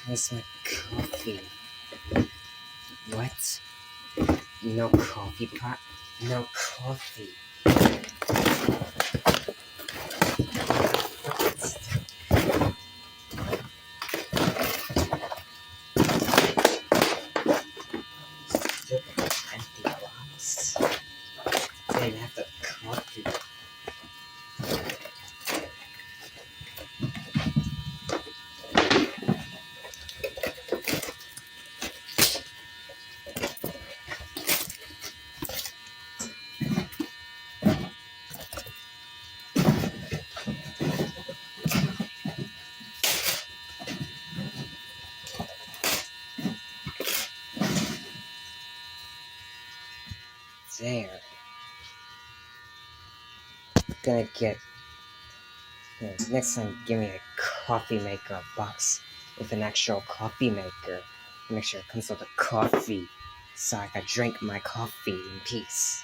Where's my coffee? What? No coffee pot? No coffee. Stupid empty box. They didn't have the coffee. There. Gonna get. Next time, give me a coffee maker box with an actual coffee maker. Make sure it comes with a coffee, so I can drink my coffee in peace.